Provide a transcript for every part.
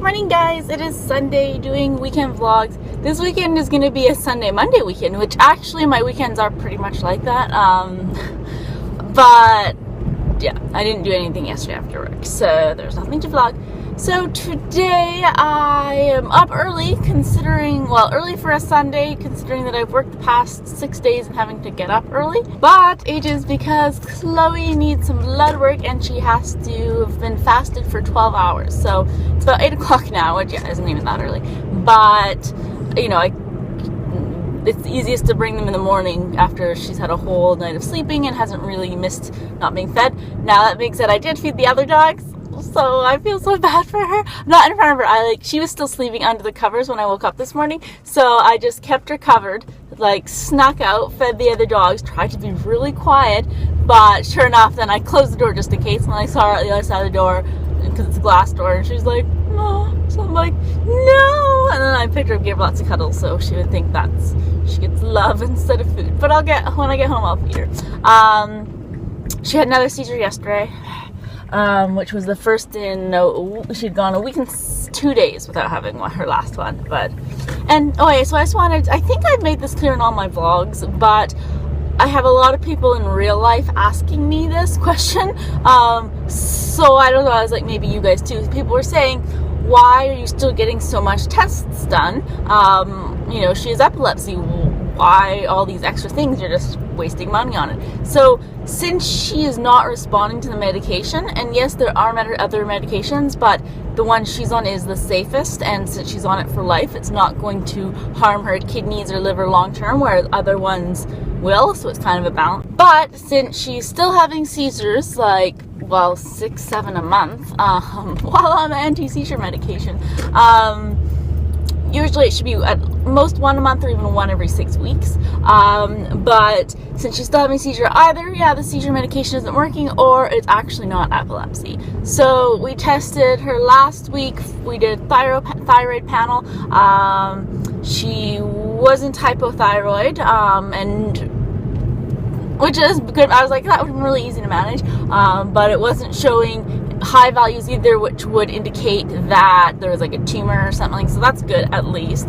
morning, guys. It is Sunday, doing weekend vlogs. This weekend is going to be a Sunday Monday weekend, which actually my weekends are pretty much like that. But yeah, I didn't do anything yesterday after work, so there's nothing to vlog. So today I am up early, early for a Sunday, considering that I've worked the past 6 days and having to get up early. But it is because Khloe needs some blood work and she has to have been fasted for 12 hours. So it's about 8 o'clock now, which isn't even that early. But, you know, it's easiest to bring them in the morning after she's had a whole night of sleeping and hasn't really missed not being fed. Now that being said, I did feed the other dogs. So I feel so bad for her. Not in front of her. She was still sleeping under the covers when I woke up this morning. So I just kept her covered, snuck out, fed the other dogs, tried to be really quiet. But sure enough, then I closed the door just in case. And I saw her at the other side of the door, because it's a glass door, and she's like, "Oh." So I'm like, "No." And then I picked her up, gave her lots of cuddles, so she would think she gets love instead of food. But when I get home, I'll feed her. She had another seizure yesterday. Which was the first she'd gone a week and 2 days without having her last one. So I think I've made this clear in all my vlogs, but I have a lot of people in real life asking me this question. So I don't know, I was like, maybe you guys too. People were saying, why are you still getting so much tests done? She has epilepsy. Why all these extra things? You're just wasting money on it. So since she is not responding to the medication, and yes, there are other medications, but the one she's on is the safest, and since she's on it for life, it's not going to harm her kidneys or liver long term, whereas other ones will, so it's kind of a balance. But since she's still having seizures, 6, 7 a month, while on the anti-seizure medication, usually it should be at most 1 a month or even 1 every 6 weeks. But since she's still having seizure, either, the seizure medication isn't working or it's actually not epilepsy. So we tested her last week. We did thyroid panel. She wasn't hypothyroid, which is good. I was like, that would be really easy to manage. But it wasn't showing high values either, which would indicate that there was a tumor or something, so that's good at least.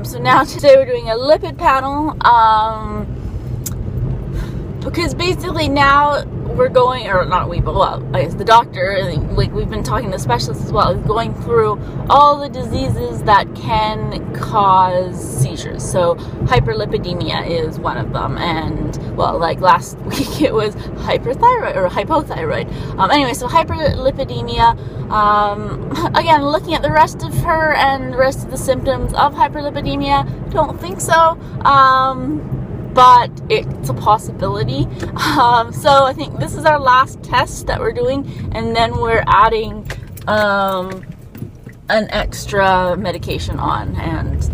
So now today we're doing a lipid panel, because basically now we're going, or not we, but I guess the doctor, we've been talking to specialists as well, is going through all the diseases that can cause seizures. So hyperlipidemia is one of them, and last week it was hyperthyroid or hypothyroid. Anyway, so hyperlipidemia, again, looking at the rest of her and the rest of the symptoms of hyperlipidemia, don't think so. But it's a possibility. So I think this is our last test that we're doing, and then we're adding an extra medication on, and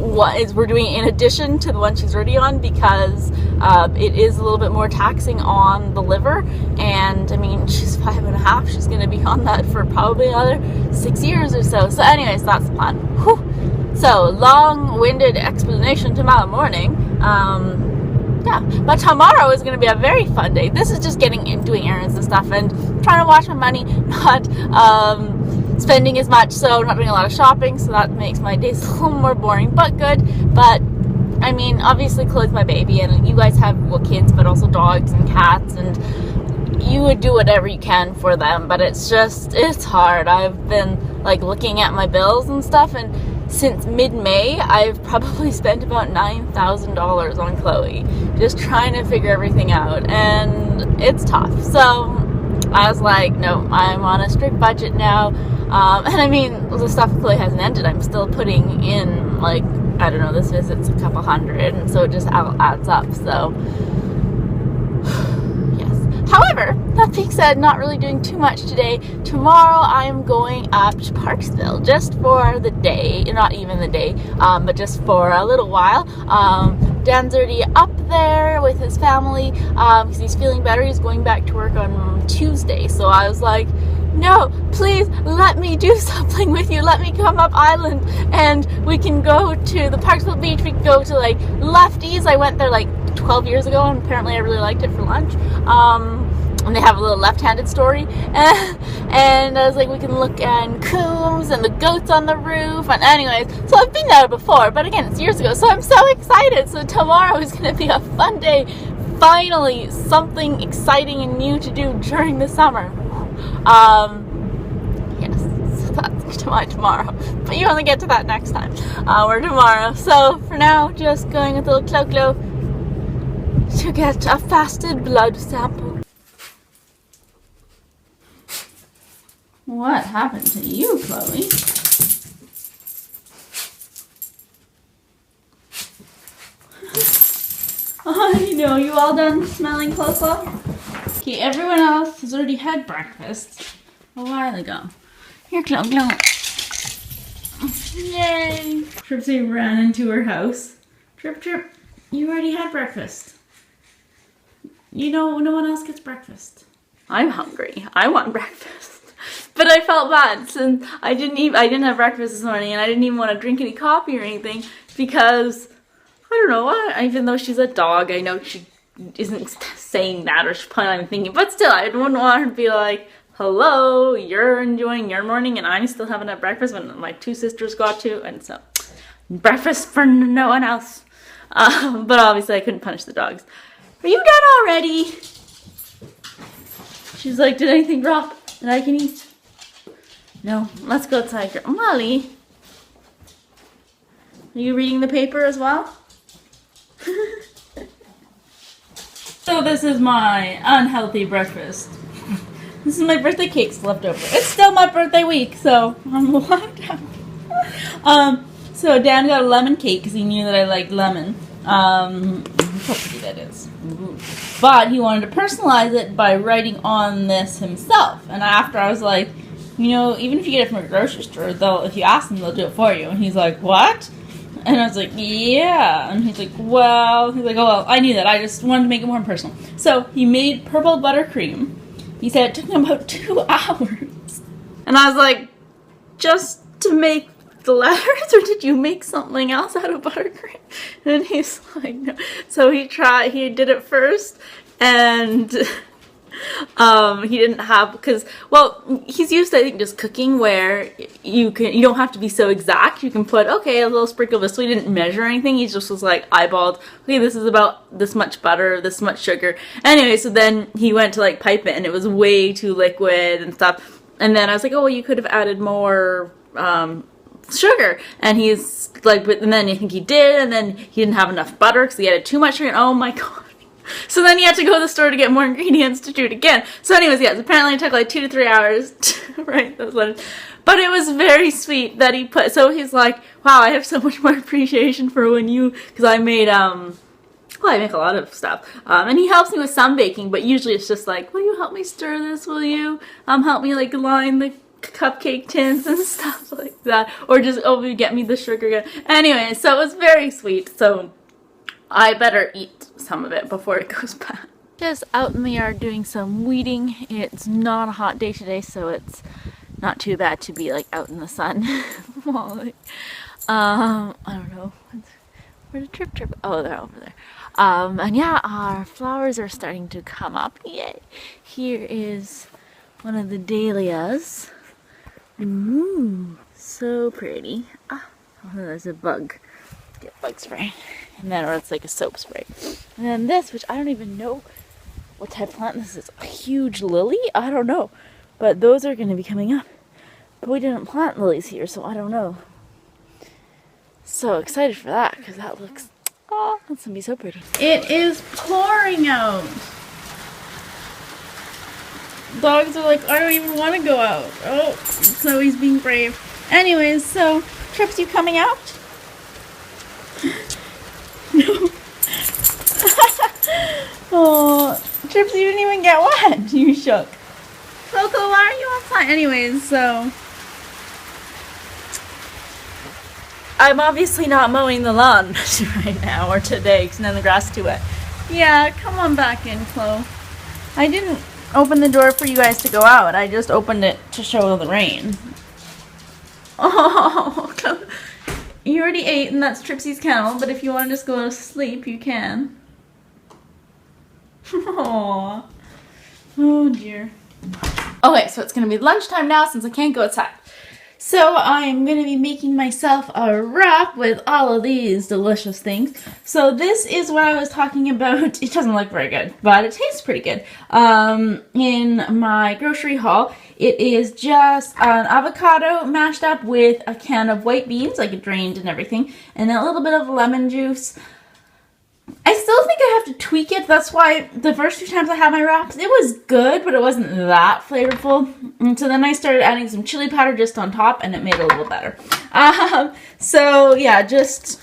we're doing it in addition to the one she's already on, because it is a little bit more taxing on the liver, and she's 5.5, she's going to be on that for probably another 6 years or so. So anyways, that's the plan. Whew. So, long-winded explanation tomorrow morning. But tomorrow is going to be a very fun day. This is just doing errands and stuff, and trying to watch my money, not spending as much, so not doing a lot of shopping, so that makes my days a little more boring, but good. But, obviously Khloe's my baby, and you guys have, kids, but also dogs and cats, and you would do whatever you can for them, but it's hard. I've been, looking at my bills and stuff, and since mid-May, I've probably spent about $9,000 on Khloe, just trying to figure everything out, and it's tough. So I was like, no, I'm on a strict budget now, and the stuff Khloe hasn't ended. I'm still putting in, this visit's a couple hundred, and so it just adds up, so however, that being said, not really doing too much today. Tomorrow I'm going up to Parksville just for the day, not even the day, but just for a little while. Dan's already up there with his family because he's feeling better. He's going back to work on Tuesday. So I was like, no, please let me do something with you. Let me come up island and we can go to the Parksville beach. We can go to Lefties. I went there 12 years ago, and apparently I really liked it for lunch. and they have a little left-handed story, and I was like, we can look at coons and the goats on the roof, and anyways, so I've been there before, but again, it's years ago, so I'm so excited. So tomorrow is going to be a fun day, finally something exciting and new to do during the summer. Yes, so that's tomorrow, but you only get to that next time, or tomorrow. So for now, just going with a little Khloe to get a fasted blood sample. What happened to you, Khloe? I know, you all done smelling close up? Okay, everyone else has already had breakfast a while ago. Here, Khloe. Yay! Tripsy ran into her house. Trip, you already had breakfast. You know, no one else gets breakfast. I'm hungry. I want breakfast. But I felt bad since I didn't have breakfast this morning, and I didn't even want to drink any coffee or anything because, I don't know, even though she's a dog, I know she isn't saying that, or she's probably not even thinking, but still, I wouldn't want her to be like, hello, you're enjoying your morning and I'm still haven't had breakfast when my two sisters got to, and so, breakfast for no one else. But obviously I couldn't punish the dogs. Are you done already? She's like, did anything drop that I can eat? No, let's go outside. Molly, are you reading the paper as well? So this is my unhealthy breakfast. This is my birthday cakes left over. It's still my birthday week, so I'm locked up. So Dan got a lemon cake because he knew that I liked lemon. Look how pretty that is. Ooh. But he wanted to personalize it by writing on this himself. And after I was like, you know, even if you get it from a grocery store, if you ask them, they'll do it for you. And he's like, what? And I was like, yeah. And he's like, oh, well, I knew that. I just wanted to make it more personal. So he made purple buttercream. He said it took him about 2 hours. And I was like, just to make the letters, or did you make something else out of buttercream? And he's like, no. So he did it first, and he didn't have, because, well, he's used to, I think, just cooking where you don't have to be so exact. You can put, okay, a little sprinkle of this. So he didn't measure anything. He just was like eyeballed, okay, this is about this much butter, this much sugar. Anyway, so then he went to like pipe it, and it was way too liquid and stuff. And then I was like, oh, well, you could have added more sugar. And he's like, and then I think he did, and then he didn't have enough butter because he added too much sugar. And oh my god. So then he had to go to the store to get more ingredients to do it again. So anyways, yes, apparently it took like 2 to 3 hours to write those letters. But it was very sweet that he put, so he's like, wow, I have so much more appreciation for when you, because I made, well, I make a lot of stuff. And he helps me with some baking, but usually it's just like, will you help me stir this, will you? Help me like line the cupcake tins and stuff like that. Or just, oh, get me the sugar again. Anyway, so it was very sweet. So I better eat some of it before it goes bad. Just out in the yard doing some weeding. It's not a hot day today, so it's not too bad to be like out in the sun. I don't know. Where did Trip? Oh, they're over there. And yeah, our flowers are starting to come up. Yay! Here is one of the dahlias. Ooh, so pretty. Oh, there's a bug. Get bug spray. And then, or it's like a soap spray. And then this, which I don't even know what type of plant this is. A huge lily? I don't know. But those are going to be coming up. But we didn't plant lilies here, so I don't know. So excited for that, because that looks, oh, that's going to be so pretty. It is pouring out. Dogs are like, I don't even want to go out. Oh, Chloe's being brave. Anyways, so, Trips, you coming out? No. Oh, Trips, you didn't even get wet. You shook. Coco, why are you outside? Anyways, so I'm obviously not mowing the lawn right now or today because then the grass is too wet. Yeah, come on back in, Chloe. I didn't open the door for you guys to go out. I just opened it to show the rain. Oh, you already ate, and that's Tripsy's kennel, but if you want to just go to sleep, you can. Aww. Oh dear. Okay, so it's gonna be lunchtime now since I can't go outside. So I'm gonna be making myself a wrap with all of these delicious things. So this is what I was talking about. It doesn't look very good, but it tastes pretty good. In my grocery haul, it is just an avocado mashed up with a can of white beans, like it drained and everything, and a little bit of lemon juice. I still think I have to tweak it. That's why the first few times I had my wraps, it was good, but it wasn't that flavorful. And so then I started adding some chili powder just on top, and it made it a little better. So yeah, just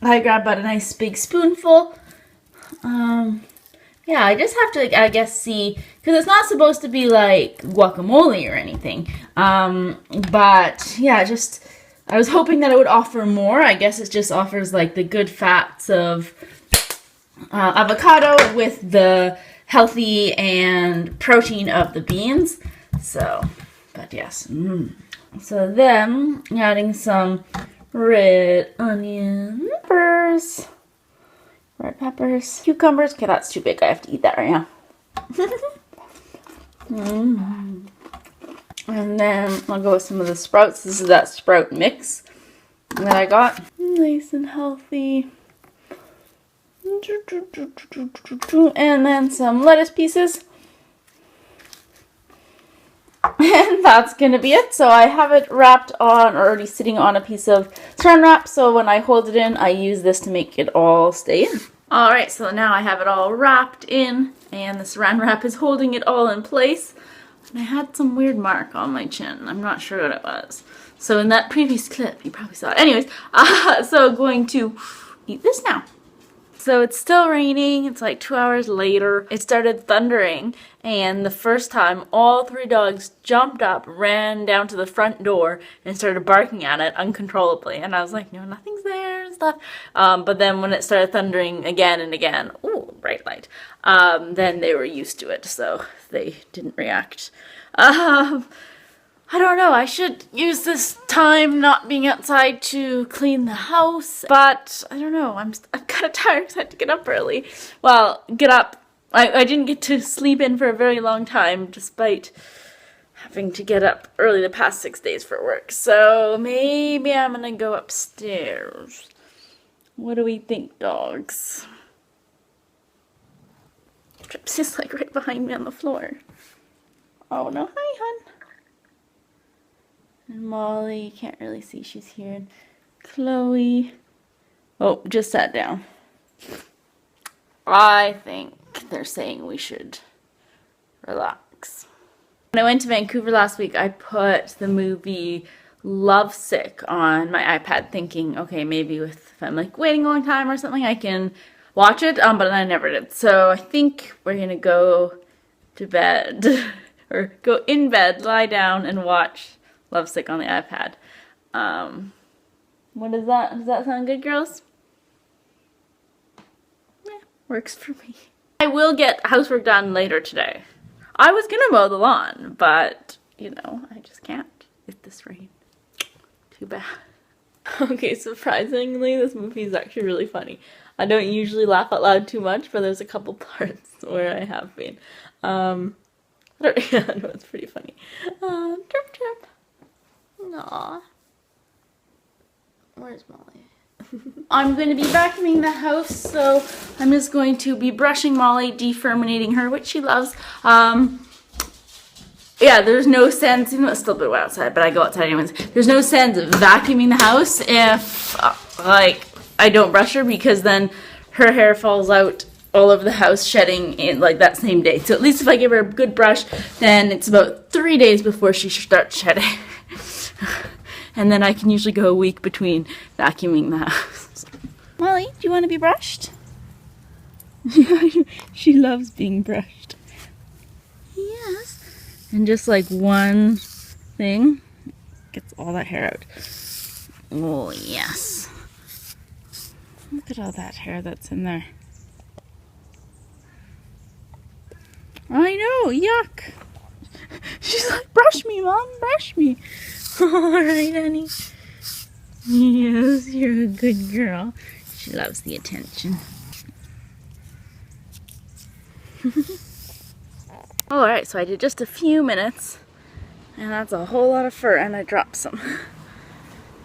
I grabbed about a nice big spoonful. Yeah, I just have to, I guess, see, because it's not supposed to be like guacamole or anything. But yeah, just I was hoping that it would offer more. I guess it just offers like the good fats of avocado with the healthy and protein of the beans. So, but yes. So then, adding some red onion peppers, red peppers, cucumbers. Okay, that's too big. I have to eat that right now. And then I'll go with some of the sprouts. This is that sprout mix that I got. Nice and healthy. And then some lettuce pieces. And that's gonna be it. So I have it wrapped on, or already sitting on a piece of saran wrap. So when I hold it in, I use this to make it all stay in. Alright, so now I have it all wrapped in, and the saran wrap is holding it all in place. And I had some weird mark on my chin. I'm not sure what it was. So in that previous clip, you probably saw it. Anyways, so going to eat this now. So it's still raining. It's like 2 hours later. It started thundering, and the first time all 3 dogs jumped up, ran down to the front door, and started barking at it uncontrollably. And I was like, no, nothing's there and stuff. But then when it started thundering again and again, ooh, bright light, then they were used to it, so they didn't react. I don't know, I should use this time not being outside to clean the house, but I don't know, I'm kind of tired because I had to get up early. Well, get up. I didn't get to sleep in for a very long time, despite having to get up early the past 6 days for work. So maybe I'm gonna go upstairs. What do we think, dogs? Trips is like right behind me on the floor. Oh no, hi, hun. And Molly, you can't really see, she's here. And Khloe, oh, just sat down. I think they're saying we should relax. When I went to Vancouver last week, I put the movie Lovesick on my iPad, thinking, okay, maybe if I'm like waiting a long time or something, I can watch it, but I never did. So I think we're gonna go to bed, or go in bed, lie down, and watch Lovesick on the iPad. What is that? Does that sound good, girls? Yeah, works for me. I will get housework done later today. I was gonna mow the lawn, but, you know, I just can't with this rain. Too bad. Okay, surprisingly, this movie is actually really funny. I don't usually laugh out loud too much, but there's a couple parts where I have been. Yeah, no, it's pretty funny. Chirp chirp. Aww. Where's Molly? I'm going to be vacuuming the house, so I'm just going to be brushing Molly, deferminating her, which she loves. Yeah, there's no sense, even though it's still a bit wet outside, but I go outside anyways. There's no sense of vacuuming the house if, like, I don't brush her, because then her hair falls out all over the house, shedding in like that same day. So at least if I give her a good brush, then it's about 3 days before she starts shedding. And then I can usually go a week between vacuuming the house. Molly, do you want to be brushed? She loves being brushed. Yes. And just like one thing gets all that hair out. Oh, yes. Look at all that hair that's in there. I know, yuck. She's like, brush me, Mom, brush me. Alright, honey. Yes, you're a good girl. She loves the attention. Alright, so I did just a few minutes, and that's a whole lot of fur, and I dropped some.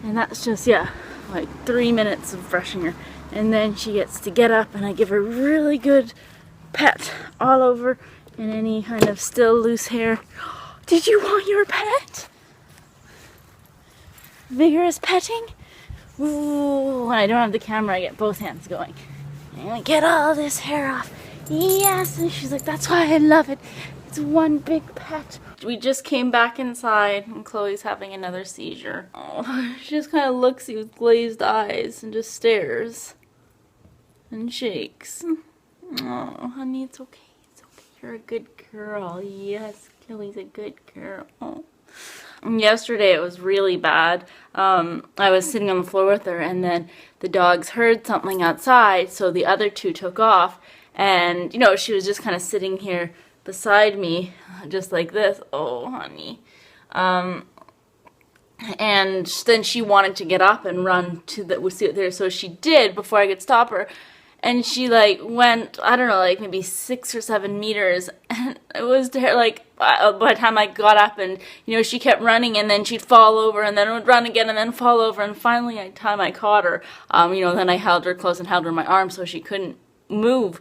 And that's just, yeah, like 3 minutes of brushing her. And then she gets to get up, and I give her really good pet all over, and any kind of still loose hair. Did you want your pet? Vigorous petting? Ooh, when I don't have the camera, I get both hands going. And I get all this hair off. Yes, and she's like, that's why I love it. It's one big pet. We just came back inside, and Khloe's having another seizure. Oh, she just kind of looks at you with glazed eyes and just stares and shakes. Oh, honey, it's okay. It's okay. You're a good girl. Yes, Khloe's a good girl. Oh. Yesterday it was really bad. I was sitting on the floor with her, and then the dogs heard something outside, so the other two took off, and you know, she was just kind of sitting here beside me just like this. Oh, honey. And then she wanted to get up and run to there, so she did before I could stop her. And she like went, I don't know, like maybe 6 or 7 meters, and it was like by the time I got up, and you know, she kept running, and then she'd fall over, and then would run again, and then fall over, and finally, by the time I caught her, you know, then I held her close and held her in my arms so she couldn't move.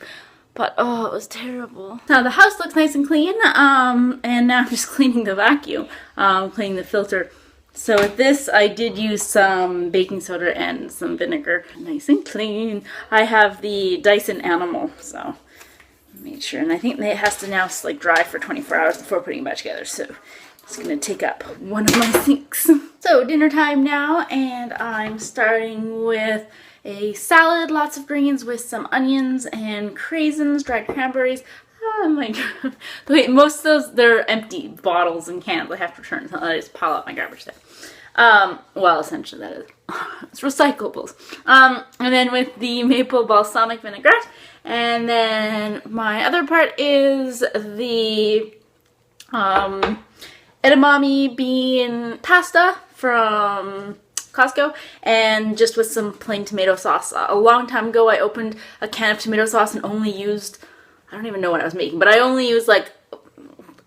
But oh, it was terrible. Now the house looks nice and clean, and now I'm just cleaning the vacuum, cleaning the filter. So with this, I did use some baking soda and some vinegar. Nice and clean. I have the Dyson Animal, so I made sure. And I think it has to now like dry for 24 hours before putting it back together. So it's gonna take up one of my sinks. So dinner time now, and I'm starting with a salad, lots of greens with some onions and craisins, dried cranberries. Oh my god. Wait, most of those, they're empty bottles and cans. I have to return, so I just pile up my garbage there. Well, essentially that is, it's recyclables. And then with the maple balsamic vinaigrette. And then my other part is the edamame bean pasta from Costco, and just with some plain tomato sauce. A long time ago, I opened a can of tomato sauce and only used, I don't even know what I was making, but I only used like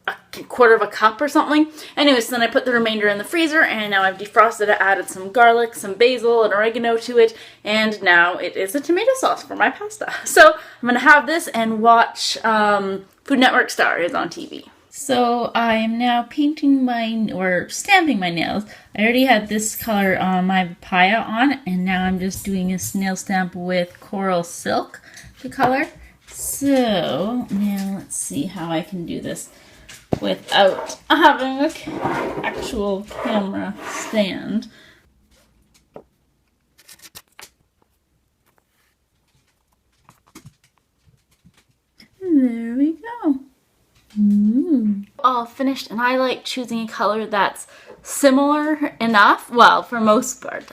a quarter of a cup or something. Anyways, then I put the remainder in the freezer, and now I've defrosted it, added some garlic, some basil, and oregano to it, and now it is a tomato sauce for my pasta. So I'm gonna have this and watch Food Network Star is on TV. So I am now painting or stamping my nails. I already had this color on my papaya on, and now I'm just doing a nail stamp with coral silk to color. So now let's see how I can do this without having an actual camera stand. There we go. All finished, and I like choosing a color that's similar enough, well, for most part,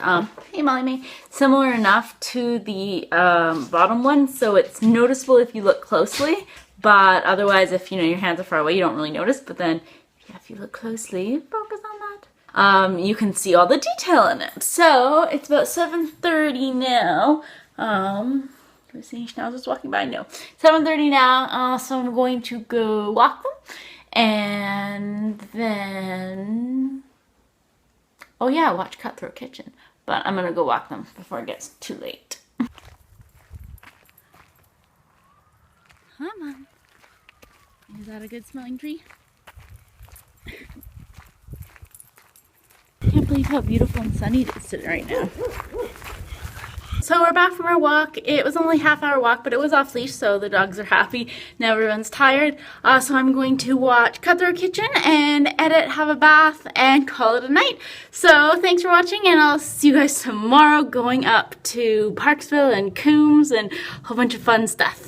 hey Molly May, similar enough to the bottom one, so it's noticeable if you look closely, but otherwise, if you know your hands are far away, you don't really notice. But then, yeah, if you look closely, focus on that, you can see all the detail in it. So it's about 7:30 now. Do I see any schnauzers walking by? No. 7:30 now, so I'm going to go walk them, and then, oh yeah, watch Cutthroat Kitchen. But I'm gonna go walk them before it gets too late. Come on. Is that a good smelling tree? I can't believe how beautiful and sunny it is right now. So we're back from our walk. It was only a half-hour walk, but it was off leash, so the dogs are happy. Now everyone's tired. So I'm going to watch Cutthroat Kitchen and edit, have a bath, and call it a night. So thanks for watching, and I'll see you guys tomorrow going up to Parksville and Coombs and a whole bunch of fun stuff.